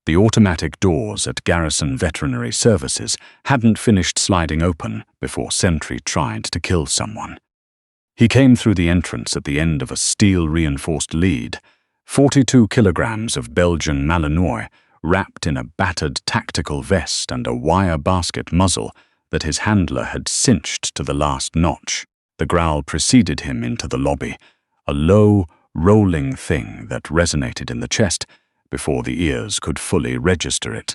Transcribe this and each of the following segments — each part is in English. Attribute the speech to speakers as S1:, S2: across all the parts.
S1: The automatic doors at Garrison Veterinary Services hadn't finished sliding open before Sentry tried to kill someone. He came through the entrance at the end of a steel-reinforced lead, 42 kilograms of Belgian Malinois wrapped in a battered tactical vest and a wire basket muzzle that his handler had cinched to the last notch. The growl preceded him into the lobby, a low, rolling thing that resonated in the chest before the ears could fully register it.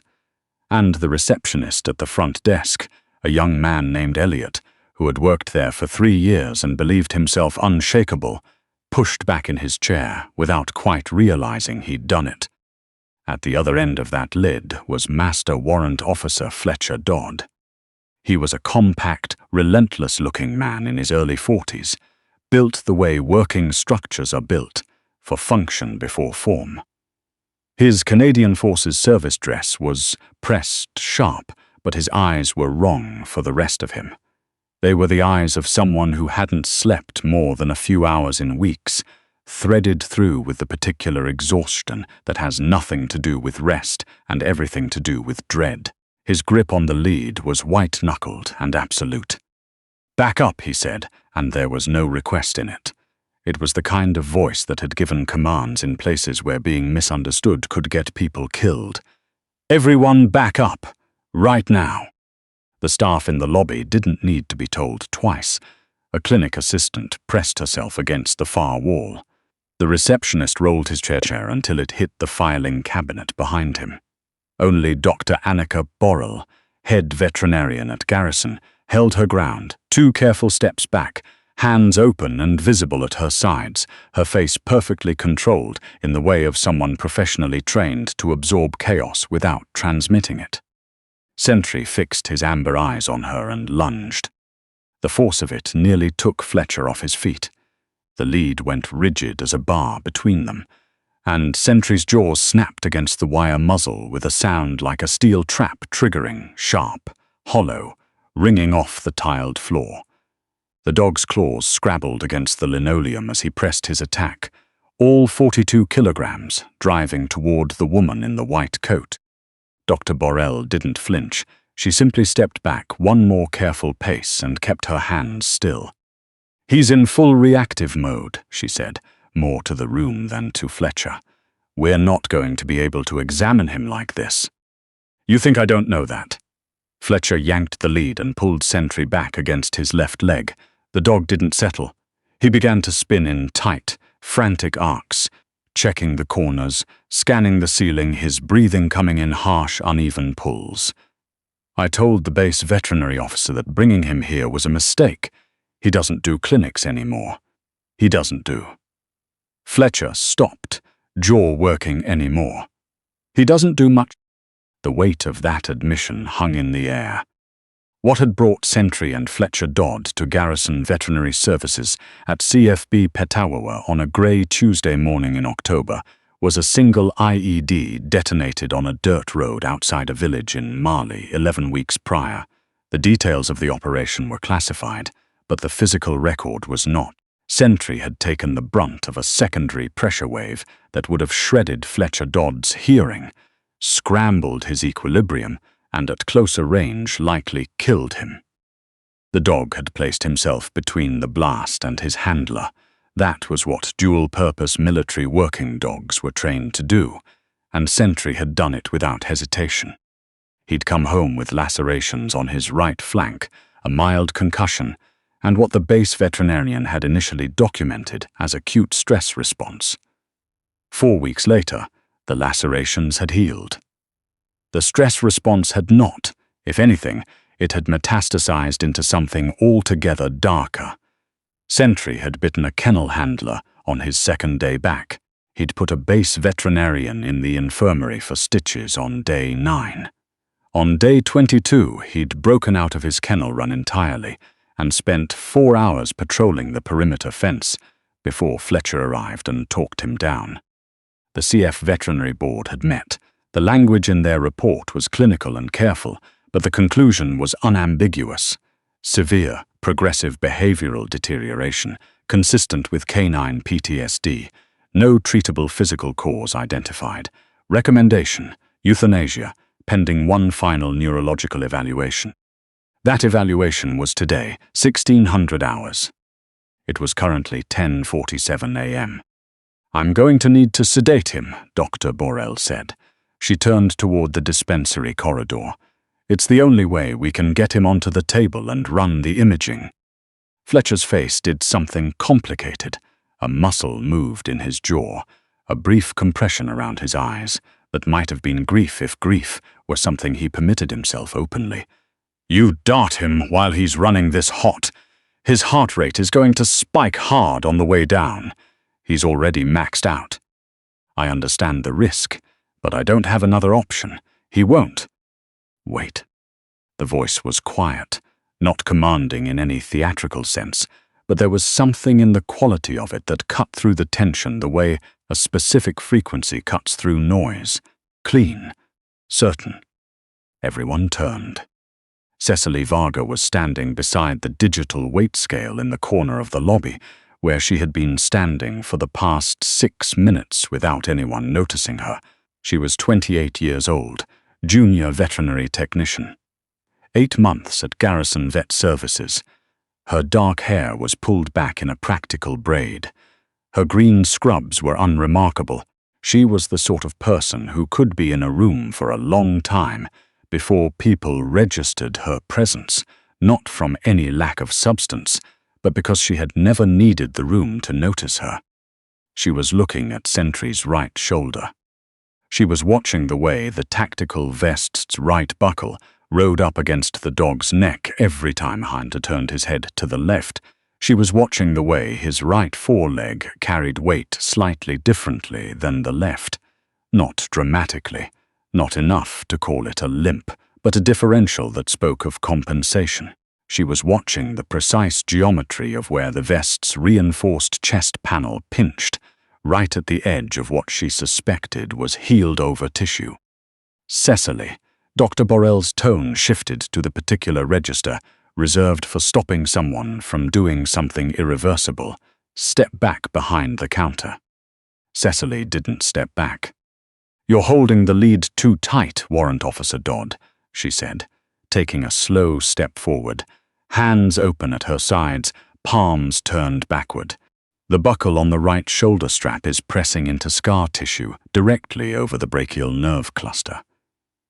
S1: And the receptionist at the front desk, a young man named Elliot, who had worked there for 3 years and believed himself unshakable, pushed back in his chair without quite realizing he'd done it. At the other end of that lid was Master Warrant Officer Fletcher Dodd. He was a compact, relentless-looking man in his early 40s, built the way working structures are built, for function before form. His Canadian Forces service dress was pressed sharp, but his eyes were wrong for the rest of him. They were the eyes of someone who hadn't slept more than a few hours in weeks, threaded through with the particular exhaustion that has nothing to do with rest and everything to do with dread. His grip on the lead was white-knuckled and absolute. "Back up," he said, and there was no request in it. It was the kind of voice that had given commands in places where being misunderstood could get people killed. "Everyone back up, right now." The staff in the lobby didn't need to be told twice. A clinic assistant pressed herself against the far wall. The receptionist rolled his chair until it hit the filing cabinet behind him. Only Dr. Annika Borrell, head veterinarian at Garrison, held her ground, 2 careful steps back, hands open and visible at her sides, her face perfectly controlled in the way of someone professionally trained to absorb chaos without transmitting it. Sentry fixed his amber eyes on her and lunged. The force of it nearly took Fletcher off his feet. The lead went rigid as a bar between them, and Sentry's jaws snapped against the wire muzzle with a sound like a steel trap triggering, sharp, hollow, ringing off the tiled floor. The dog's claws scrabbled against the linoleum as he pressed his attack, all 42 kilograms, driving toward the woman in the white coat. Dr. Borrell didn't flinch. She simply stepped back one more careful pace and kept her hands still. "He's in full reactive mode," she said, more to the room than to Fletcher. "We're not going to be able to examine him like this." "You think I don't know that?" Fletcher yanked the lead and pulled Sentry back against his left leg. The dog didn't settle. He began to spin in tight, frantic arcs, checking the corners, scanning the ceiling, his breathing coming in harsh, uneven pulls. "I told the base veterinary officer that bringing him here was a mistake. He doesn't do clinics anymore. He doesn't do." Fletcher stopped, jaw working anymore. "He doesn't do much." The weight of that admission hung in the air. What had brought Sentry and Fletcher Dodd to Garrison Veterinary Services at CFB Petawawa on a grey Tuesday morning in October was a single IED detonated on a dirt road outside a village in Mali 11 weeks prior. The details of the operation were classified, but the physical record was not. Sentry had taken the brunt of a secondary pressure wave that would have shredded Fletcher Dodd's hearing, scrambled his equilibrium, and at closer range likely killed him. The dog had placed himself between the blast and his handler. That was what dual-purpose military working dogs were trained to do, and Sentry had done it without hesitation. He'd come home with lacerations on his right flank, a mild concussion, and what the base veterinarian had initially documented as acute stress response. 4 weeks later, the lacerations had healed. The stress response had not. If anything, it had metastasized into something altogether darker. Sentry had bitten a kennel handler on his second day back. He'd put a base veterinarian in the infirmary for stitches on day 9. On day 22, he'd broken out of his kennel run entirely and spent 4 hours patrolling the perimeter fence before Fletcher arrived and talked him down. The CF Veterinary Board had met. The language in their report was clinical and careful, but the conclusion was unambiguous. Severe, progressive behavioral deterioration, consistent with canine PTSD. No treatable physical cause identified. Recommendation: Euthanasia, pending one final neurological evaluation. That evaluation was today, 1600 hours. It was currently 10:47 a.m. "I'm going to need to sedate him," Dr. Borel said. She turned toward the dispensary corridor. "It's the only way we can get him onto the table and run the imaging." Fletcher's face did something complicated. A muscle moved in his jaw, a brief compression around his eyes that might have been grief if grief were something he permitted himself openly. "You dart him while he's running this hot. His heart rate is going to spike hard on the way down. He's already maxed out. I understand the risk, but I don't have another option. He won't." "Wait." The voice was quiet, not commanding in any theatrical sense, but there was something in the quality of it that cut through the tension the way a specific frequency cuts through noise. Clean. Certain. Everyone turned. Cecily Varga was standing beside the digital weight scale in the corner of the lobby, where she had been standing for the past 6 minutes without anyone noticing her. She was 28 years old, junior veterinary technician. 8 months at Garrison Vet Services. Her dark hair was pulled back in a practical braid. Her green scrubs were unremarkable. She was the sort of person who could be in a room for a long time before people registered her presence, not from any lack of substance, but because she had never needed the room to notice her. She was looking at Sentry's right shoulder. She was watching the way the tactical vest's right buckle rode up against the dog's neck every time Hunter turned his head to the left. She was watching the way his right foreleg carried weight slightly differently than the left. Not dramatically, not enough to call it a limp, but a differential that spoke of compensation. She was watching the precise geometry of where the vest's reinforced chest panel pinched, right at the edge of what she suspected was healed-over tissue. "Cecily." Dr. Borel's tone shifted to the particular register reserved for stopping someone from doing something irreversible. "Step back behind the counter." Cecily didn't step back. "You're holding the lead too tight, Warrant Officer Dodd," she said, taking a slow step forward, hands open at her sides, palms turned backward. "The buckle on the right shoulder strap is pressing into scar tissue directly over the brachial nerve cluster.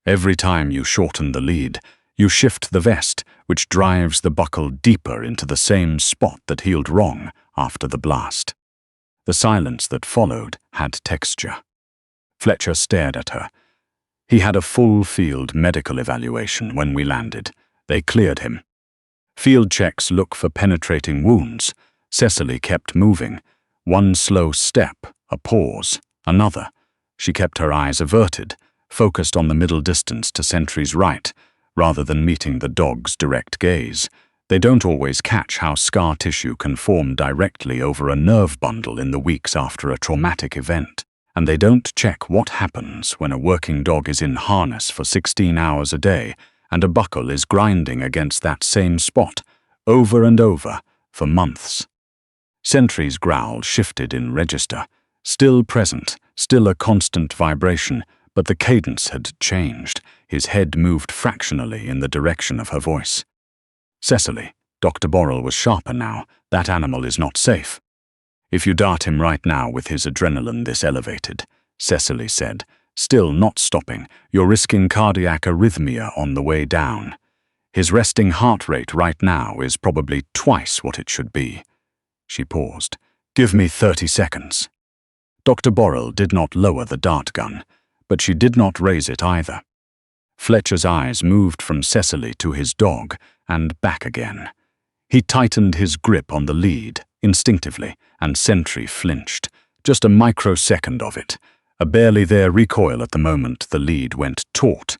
S1: Every time you shorten the lead, you shift the vest, which drives the buckle deeper into the same spot that healed wrong after the blast." The silence that followed had texture. Fletcher stared at her. "He had a full field medical evaluation when we landed. They cleared him. Field checks look for penetrating wounds." Cecily kept moving. One slow step, a pause, another. She kept her eyes averted, focused on the middle distance to Sentry's right, rather than meeting the dog's direct gaze. They don't always catch how scar tissue can form directly over a nerve bundle in the weeks after a traumatic event. And they don't check what happens when a working dog is in harness for 16 hours a day and a buckle is grinding against that same spot, over and over, for months. Sentry's growl shifted in register, still present, still a constant vibration, but the cadence had changed. His head moved fractionally in the direction of her voice. "Cecily," Dr. Borel was sharper now, "that animal is not safe." "If you dart him right now with his adrenaline this elevated," Cecily said, still not stopping, "you're risking cardiac arrhythmia on the way down. His resting heart rate right now is probably twice what it should be." She paused. "Give me 30 seconds." Dr. Borel did not lower the dart gun, but she did not raise it either. Fletcher's eyes moved from Cecily to his dog and back again. He tightened his grip on the lead, instinctively, and Sentry flinched. Just a microsecond of it. A barely there recoil at the moment the lead went taut.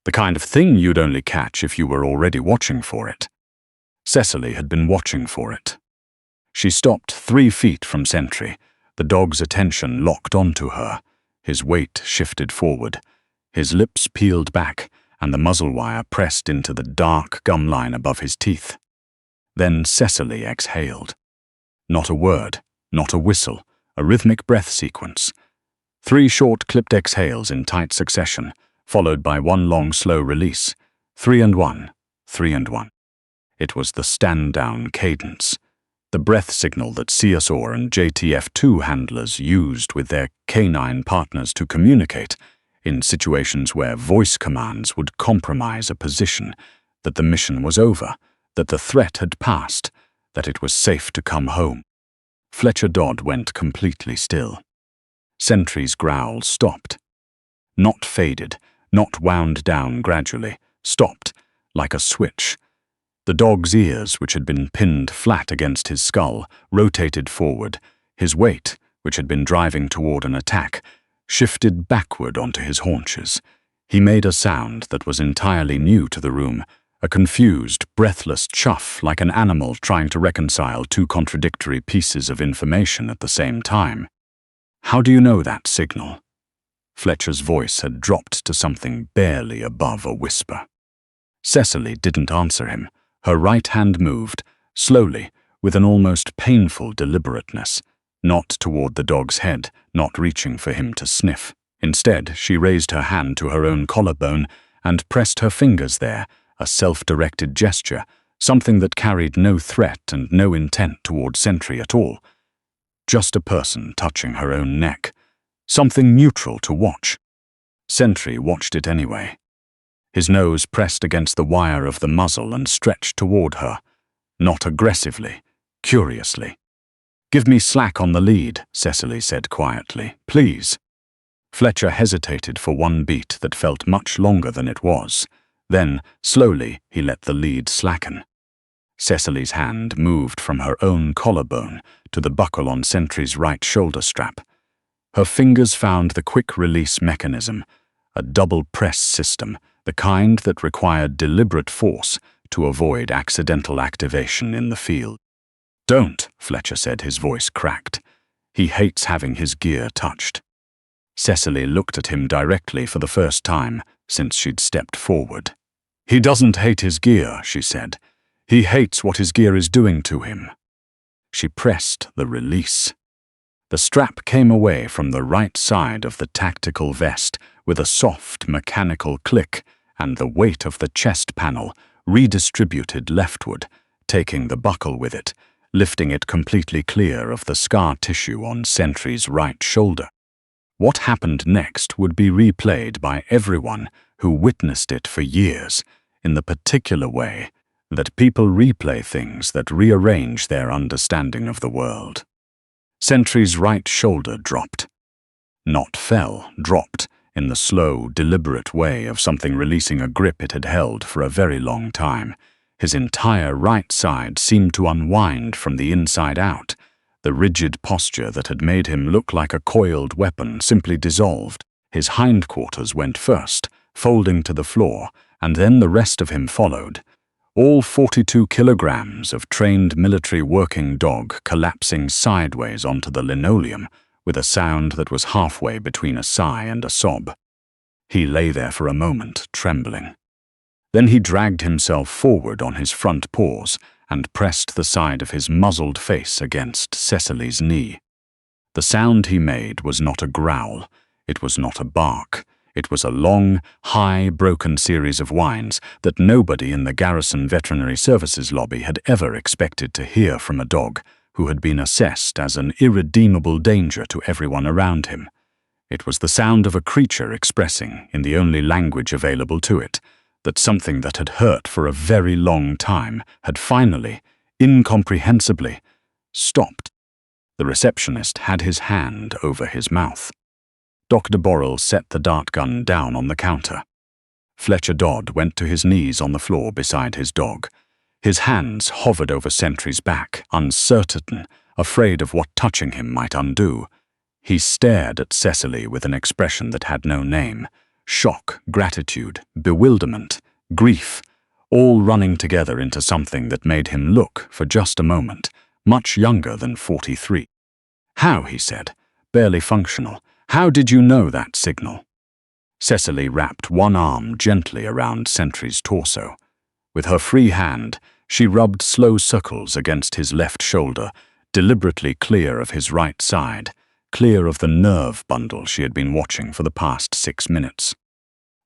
S1: The kind of thing you'd only catch if you were already watching for it. Cecily had been watching for it. She stopped 3 feet from Sentry, the dog's attention locked onto her. His weight shifted forward. His lips peeled back, and the muzzle wire pressed into the dark gum line above his teeth. Then Cecily exhaled. Not a word, not a whistle, a rhythmic breath sequence. 3 short clipped exhales in tight succession, followed by one long slow release. 3 and 1, 3 and 1. It was the stand-down cadence, the breath signal that CSOR and JTF2 handlers used with their canine partners to communicate in situations where voice commands would compromise a position, that the mission was over, that the threat had passed, that it was safe to come home. Fletcher Dodd went completely still. Sentry's growl stopped. Not faded, not wound down gradually, stopped, like a switch. The dog's ears, which had been pinned flat against his skull, rotated forward. His weight, which had been driving toward an attack, shifted backward onto his haunches. He made a sound that was entirely new to the room, a confused, breathless chuff like an animal trying to reconcile two contradictory pieces of information at the same time. "How do you know that signal?" Fletcher's voice had dropped to something barely above a whisper. Cecily didn't answer him. Her right hand moved, slowly, with an almost painful deliberateness, not toward the dog's head, not reaching for him to sniff. Instead, she raised her hand to her own collarbone and pressed her fingers there, a self-directed gesture, something that carried no threat and no intent toward Sentry at all. Just a person touching her own neck. Something neutral to watch. Sentry watched it anyway. His nose pressed against the wire of the muzzle and stretched toward her. Not aggressively, curiously. "Give me slack on the lead," Cecily said quietly. "Please." Fletcher hesitated for one beat that felt much longer than it was. Then, slowly, he let the lead slacken. Cecily's hand moved from her own collarbone to the buckle on Sentry's right shoulder strap. Her fingers found the quick-release mechanism, a double-press system, the kind that required deliberate force to avoid accidental activation in the field. "Don't," Fletcher said, his voice cracked. "He hates having his gear touched." Cecily looked at him directly for the first time since she'd stepped forward. "He doesn't hate his gear," she said. "He hates what his gear is doing to him." She pressed the release. The strap came away from the right side of the tactical vest with a soft mechanical click, and the weight of the chest panel redistributed leftward, taking the buckle with it, lifting it completely clear of the scar tissue on Sentry's right shoulder. What happened next would be replayed by everyone who witnessed it for years, in the particular way that people replay things that rearrange their understanding of the world. Sentry's right shoulder dropped. Not fell, dropped, in the slow, deliberate way of something releasing a grip it had held for a very long time. His entire right side seemed to unwind from the inside out. The rigid posture that had made him look like a coiled weapon simply dissolved. His hindquarters went first, folding to the floor, and then the rest of him followed. All 42 kilograms of trained military working dog collapsing sideways onto the linoleum with a sound that was halfway between a sigh and a sob. He lay there for a moment, trembling. Then he dragged himself forward on his front paws and pressed the side of his muzzled face against Cecily's knee. The sound he made was not a growl, it was not a bark. It was a long, high, broken series of whines that nobody in the Garrison Veterinary Services lobby had ever expected to hear from a dog who had been assessed as an irredeemable danger to everyone around him. It was the sound of a creature expressing, in the only language available to it, that something that had hurt for a very long time had finally, incomprehensibly, stopped. The receptionist had his hand over his mouth. Dr. Borrell set the dart gun down on the counter. Fletcher Dodd went to his knees on the floor beside his dog. His hands hovered over Sentry's back, uncertain, afraid of what touching him might undo. He stared at Cecily with an expression that had no name. Shock, gratitude, bewilderment, grief, all running together into something that made him look, for just a moment, much younger than 43. "How?" he said, barely functional. "How did you know that signal?" Cecily wrapped one arm gently around Sentry's torso. With her free hand, she rubbed slow circles against his left shoulder, deliberately clear of his right side, clear of the nerve bundle she had been watching for the past 6 minutes.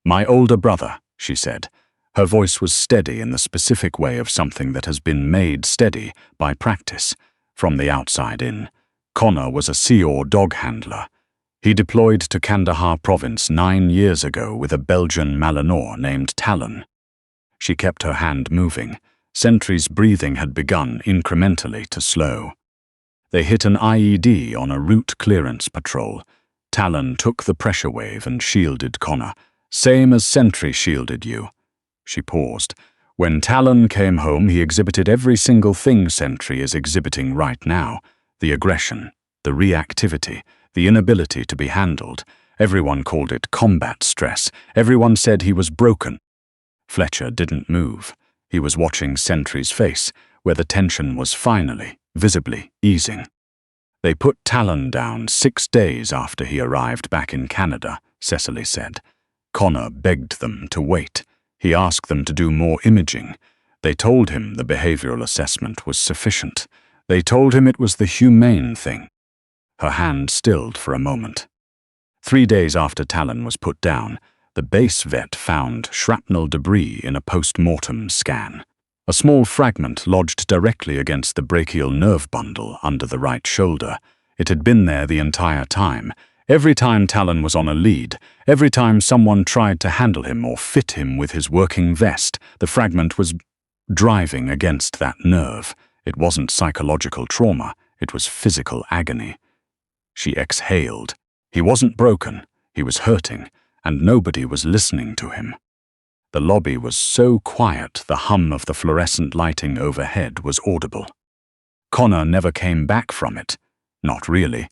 S1: My older brother, she said. Her voice was steady in the specific way of something that has been made steady by practice, from the outside in. Connor was a Seor dog handler. He deployed to Kandahar province 9 years ago with a Belgian Malinois named Talon. She kept her hand moving. Sentry's breathing had begun incrementally to slow. They hit an IED on a route clearance patrol. Talon took the pressure wave and shielded Connor, same as Sentry shielded you. She paused. When Talon came home, he exhibited every single thing Sentry is exhibiting right now. The aggression, the reactivity, the inability to be handled. Everyone called it combat stress. Everyone said he was broken. Fletcher didn't move. He was watching Sentry's face, where the tension was finally, visibly, easing. They put Talon down 6 days after he arrived back in Canada, Cecily said. Connor begged them to wait. He asked them to do more imaging. They told him the behavioral assessment was sufficient. They told him it was the humane thing. Her hand stilled for a moment. 3 days after Talon was put down, the base vet found shrapnel debris in a post-mortem scan. A small fragment lodged directly against the brachial nerve bundle under the right shoulder. It had been there the entire time. Every time Talon was on a lead, every time someone tried to handle him or fit him with his working vest, the fragment was driving against that nerve. It wasn't psychological trauma, it was physical agony. She exhaled. He wasn't broken, he was hurting, and nobody was listening to him. The lobby was so quiet the hum of the fluorescent lighting overhead was audible. Connor never came back from it. Not really.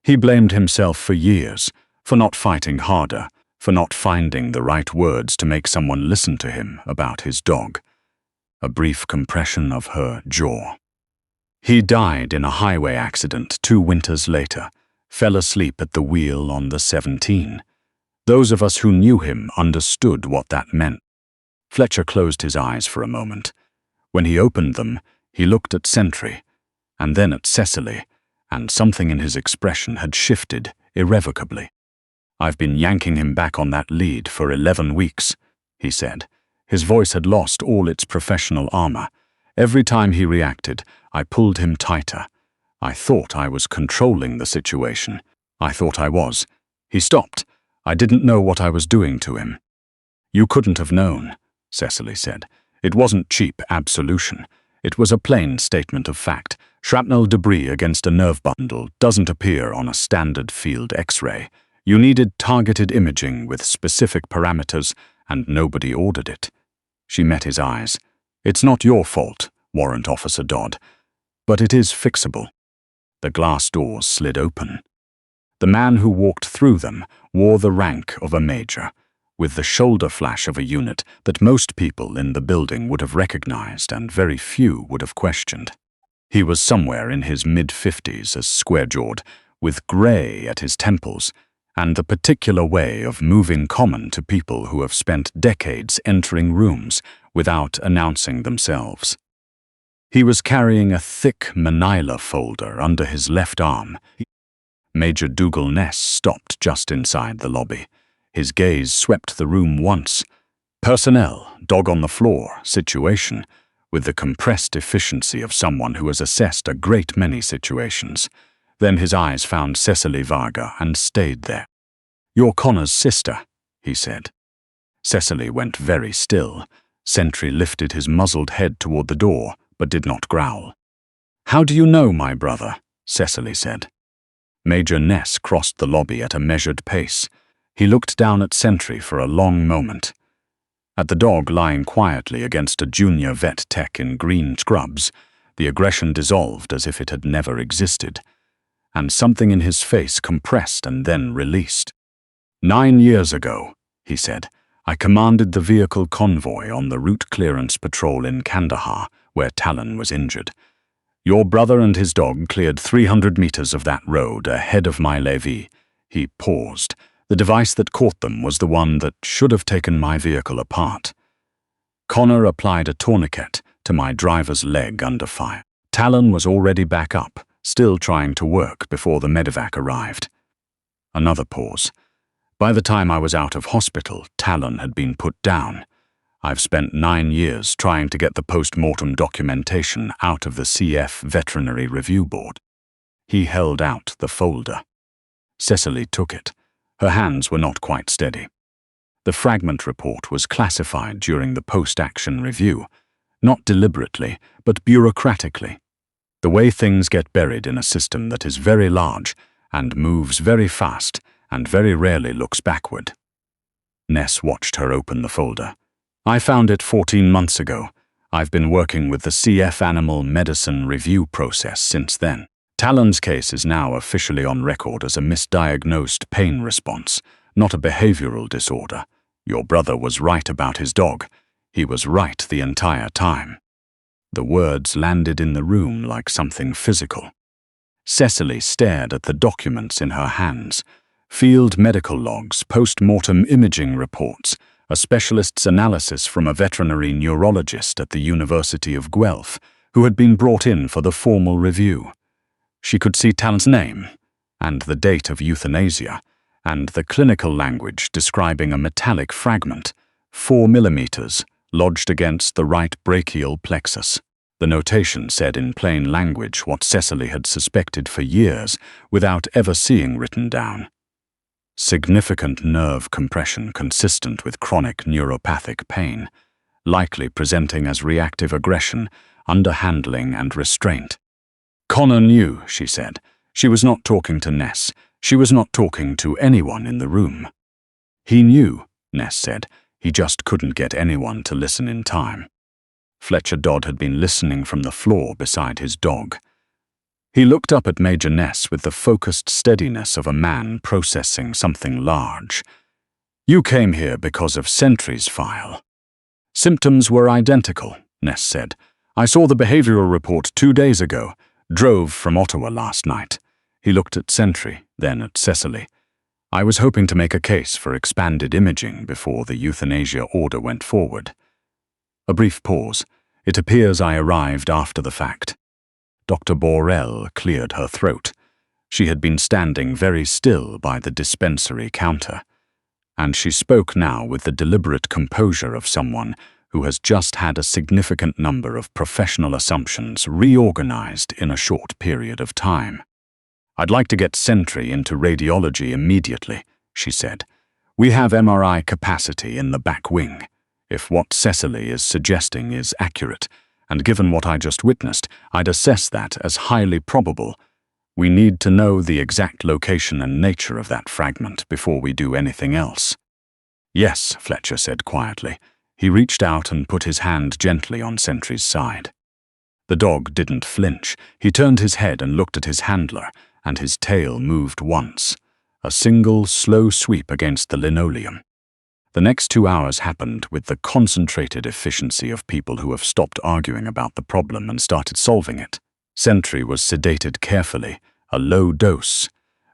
S1: He blamed himself for years, for not fighting harder, for not finding the right words to make someone listen to him about his dog. A brief compression of her jaw. He died in a highway accident 2 winters later, fell asleep at the wheel on the 17. Those of us who knew him understood what that meant. Fletcher closed his eyes for a moment. When he opened them, he looked at Sentry, and then at Cecily, and something in his expression had shifted irrevocably. I've been yanking him back on that lead for 11 weeks, he said. His voice had lost all its professional armor. Every time he reacted, I pulled him tighter. I thought I was controlling the situation. I thought I was. He stopped. I didn't know what I was doing to him. You couldn't have known, Cecily said. It wasn't cheap absolution. It was a plain statement of fact. Shrapnel debris against a nerve bundle doesn't appear on a standard field X-ray. You needed targeted imaging with specific parameters, and nobody ordered it. She met his eyes. It's not your fault, Warrant Officer Dodd, but it is fixable. The glass doors slid open. The man who walked through them wore the rank of a major, with the shoulder flash of a unit that most people in the building would have recognized and very few would have questioned. He was somewhere in his mid-50s, as square-jawed, with grey at his temples, and the particular way of moving common to people who have spent decades entering rooms without announcing themselves. He was carrying a thick manila folder under his left arm. Major Dougal Ness stopped just inside the lobby. His gaze swept the room once. Personnel, dog on the floor, situation, with the compressed efficiency of someone who has assessed a great many situations. Then his eyes found Cecily Varga and stayed there. You're Connor's sister, he said. Cecily went very still. Sentry lifted his muzzled head toward the door, but did not growl. How do you know my brother? Cecily said. Major Ness crossed the lobby at a measured pace. He looked down at Sentry for a long moment. At the dog lying quietly against a junior vet tech in green scrubs, the aggression dissolved as if it had never existed, and something in his face compressed and then released. 9 years ago, he said, I commanded the vehicle convoy on the route clearance patrol in Kandahar, where Talon was injured. Your brother and his dog cleared 300 meters of that road ahead of my levy. He paused. The device that caught them was the one that should have taken my vehicle apart. Connor applied a tourniquet to my driver's leg under fire. Talon was already back up, still trying to work before the medevac arrived. Another pause. By the time I was out of hospital, Talon had been put down. I've spent 9 years trying to get the post-mortem documentation out of the CF Veterinary Review Board. He held out the folder. Cecily took it. Her hands were not quite steady. The fragment report was classified during the post-action review, not deliberately, but bureaucratically. The way things get buried in a system that is very large and moves very fast and very rarely looks backward. Ness watched her open the folder. I found it 14 months ago. I've been working with the CF Animal Medicine review process since then. Talon's case is now officially on record as a misdiagnosed pain response, not a behavioral disorder. Your brother was right about his dog. He was right the entire time. The words landed in the room like something physical. Cecily stared at the documents in her hands. Field medical logs, post-mortem imaging reports, a specialist's analysis from a veterinary neurologist at the University of Guelph, who had been brought in for the formal review. She could see Talon's name, and the date of euthanasia, and the clinical language describing a metallic fragment, 4 millimeters, lodged against the right brachial plexus. The notation said in plain language what Cecily had suspected for years without ever seeing written down. Significant nerve compression consistent with chronic neuropathic pain, likely presenting as reactive aggression, underhandling and restraint. Connor knew, she said. She was not talking to Ness. She was not talking to anyone in the room. He knew, Ness said. He just couldn't get anyone to listen in time. Fletcher Dodd had been listening from the floor beside his dog. He looked up at Major Ness with the focused steadiness of a man processing something large. You came here because of Sentry's file. Symptoms were identical, Ness said. I saw the behavioral report 2 days ago. Drove from Ottawa last night. He looked at Sentry, then at Cecily. I was hoping to make a case for expanded imaging before the euthanasia order went forward. A brief pause. It appears I arrived after the fact. Dr. Borrell cleared her throat. She had been standing very still by the dispensary counter, and she spoke now with the deliberate composure of someone who has just had a significant number of professional assumptions reorganized in a short period of time. I'd like to get Sentry into radiology immediately, she said. We have MRI capacity in the back wing. If what Cecily is suggesting is accurate, and given what I just witnessed, I'd assess that as highly probable. We need to know the exact location and nature of that fragment before we do anything else. Yes, Fletcher said quietly. He reached out and put his hand gently on Sentry's side. The dog didn't flinch. He turned his head and looked at his handler, and his tail moved once. A single, slow sweep against the linoleum. The next 2 hours happened with the concentrated efficiency of people who have stopped arguing about the problem and started solving it. Sentry was sedated carefully, a low dose,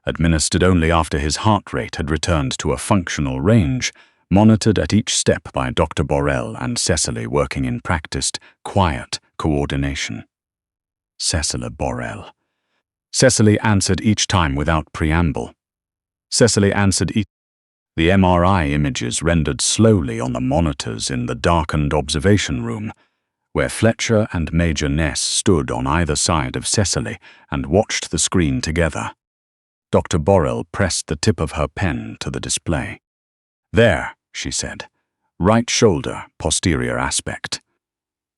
S1: administered only after his heart rate had returned to a functional range, monitored at each step by Dr. Borrell and Cecily working in practiced, quiet coordination. Cecily Borrell. Cecily answered each time without preamble. Cecily answered each. The MRI images rendered slowly on the monitors in the darkened observation room, where Fletcher and Major Ness stood on either side of Cecily and watched the screen together. Dr. Borrell pressed the tip of her pen to the display. There, she said. Right shoulder, posterior aspect.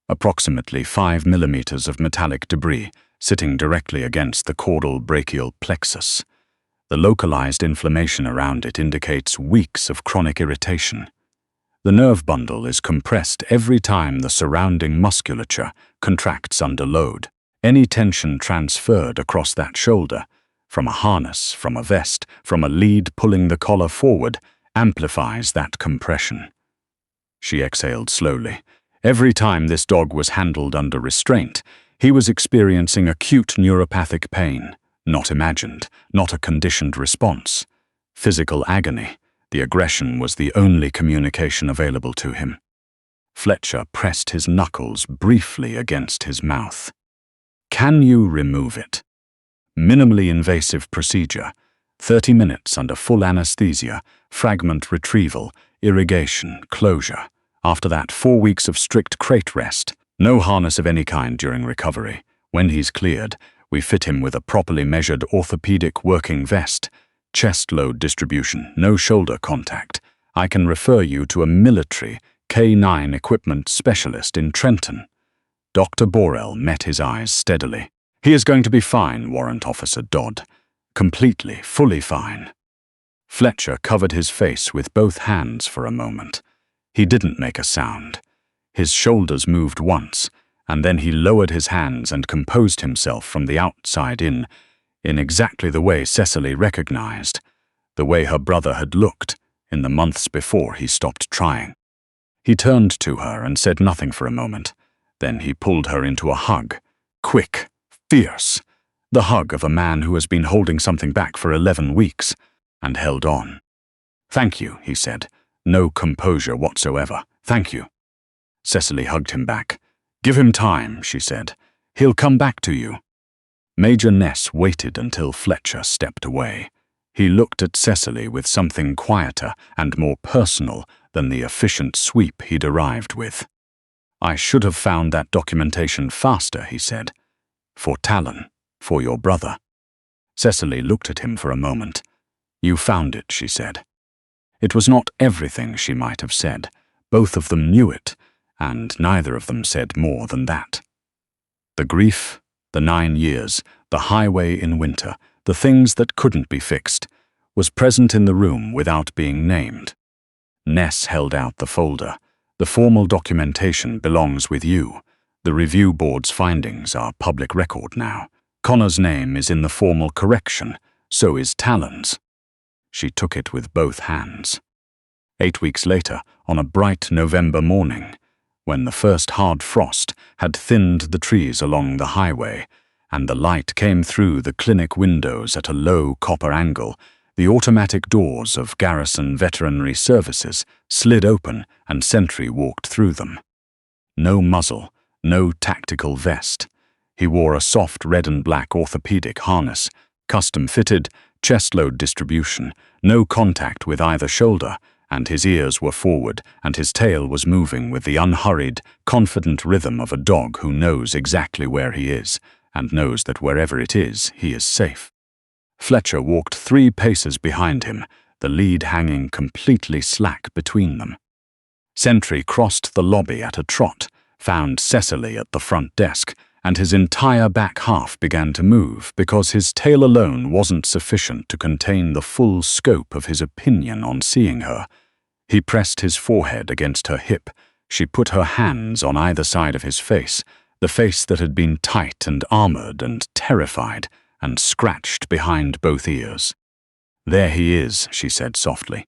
S1: Approximately 5 millimeters of metallic debris sitting directly against the caudal brachial plexus. The localized inflammation around it indicates weeks of chronic irritation. The nerve bundle is compressed every time the surrounding musculature contracts under load. Any tension transferred across that shoulder, from a harness, from a vest, from a lead pulling the collar forward, amplifies that compression. She exhaled slowly. Every time this dog was handled under restraint, he was experiencing acute neuropathic pain. Not imagined, not a conditioned response. Physical agony. The aggression was the only communication available to him. Fletcher pressed his knuckles briefly against his mouth. Can you remove it? Minimally invasive procedure. 30 minutes under full anesthesia, fragment retrieval, irrigation, closure. After that, 4 weeks of strict crate rest. No harness of any kind during recovery. When he's cleared, we fit him with a properly measured orthopedic working vest. Chest load distribution, no shoulder contact. I can refer you to a military K9 equipment specialist in Trenton. Dr. Borrell met his eyes steadily. He is going to be fine, Warrant Officer Dodd. Completely, fully fine. Fletcher covered his face with both hands for a moment. He didn't make a sound. His shoulders moved once, and then he lowered his hands and composed himself from the outside in exactly the way Cecily recognized, the way her brother had looked in the months before he stopped trying. He turned to her and said nothing for a moment. Then he pulled her into a hug, quick, fierce, the hug of a man who has been holding something back for 11 weeks, and held on. "Thank you," he said, no composure whatsoever. "Thank you." Cecily hugged him back. "Give him time," she said. "He'll come back to you." Major Ness waited until Fletcher stepped away. He looked at Cecily with something quieter and more personal than the efficient sweep he'd arrived with. "I should have found that documentation faster," he said. "For Talon, for your brother." Cecily looked at him for a moment. "You found it," she said. It was not everything she might have said. Both of them knew it, and neither of them said more than that. The grief, the 9 years, the highway in winter, the things that couldn't be fixed, was present in the room without being named. Ness held out the folder. "The formal documentation belongs with you. The review board's findings are public record now. Connor's name is in the formal correction, so is Talon's." She took it with both hands. 8 weeks later, on a bright November morning, when the first hard frost had thinned the trees along the highway, and the light came through the clinic windows at a low copper angle, the automatic doors of Garrison Veterinary Services slid open and Sentry walked through them. No muzzle, no tactical vest. He wore a soft red and black orthopedic harness, custom-fitted, chest-load distribution, no contact with either shoulder, and his ears were forward and his tail was moving with the unhurried, confident rhythm of a dog who knows exactly where he is and knows that wherever it is, he is safe. Fletcher walked 3 paces behind him, the lead hanging completely slack between them. Sentry crossed the lobby at a trot, found Cecily at the front desk, and his entire back half began to move because his tail alone wasn't sufficient to contain the full scope of his opinion on seeing her. He pressed his forehead against her hip. She put her hands on either side of his face, the face that had been tight and armored and terrified, and scratched behind both ears. "There he is," she said softly.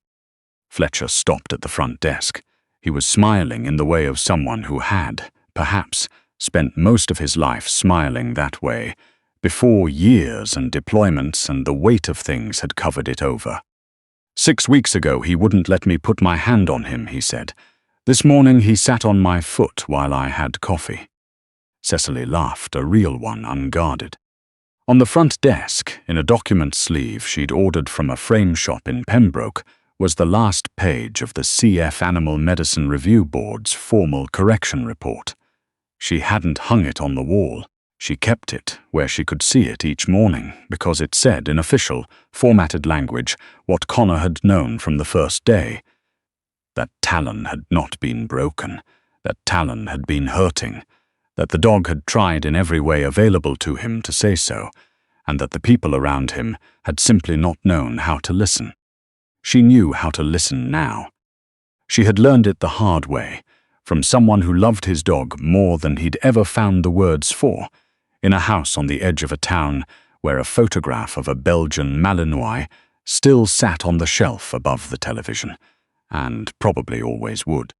S1: Fletcher stopped at the front desk. He was smiling in the way of someone who had, perhaps, spent most of his life smiling that way, before years and deployments and the weight of things had covered it over. 6 weeks ago he wouldn't let me put my hand on him, he said. This morning he sat on my foot while I had coffee. Cecily laughed, a real one, unguarded. On the front desk, in a document sleeve she'd ordered from a frame shop in Pembroke, was the last page of the CF Animal Medicine Review Board's formal correction report. She hadn't hung it on the wall. She kept it where she could see it each morning because it said in official, formatted language what Connor had known from the first day. That Talon had not been broken, that Talon had been hurting, that the dog had tried in every way available to him to say so, and that the people around him had simply not known how to listen. She knew how to listen now. She had learned it the hard way, from someone who loved his dog more than he'd ever found the words for, in a house on the edge of a town where a photograph of a Belgian Malinois still sat on the shelf above the television, and probably always would.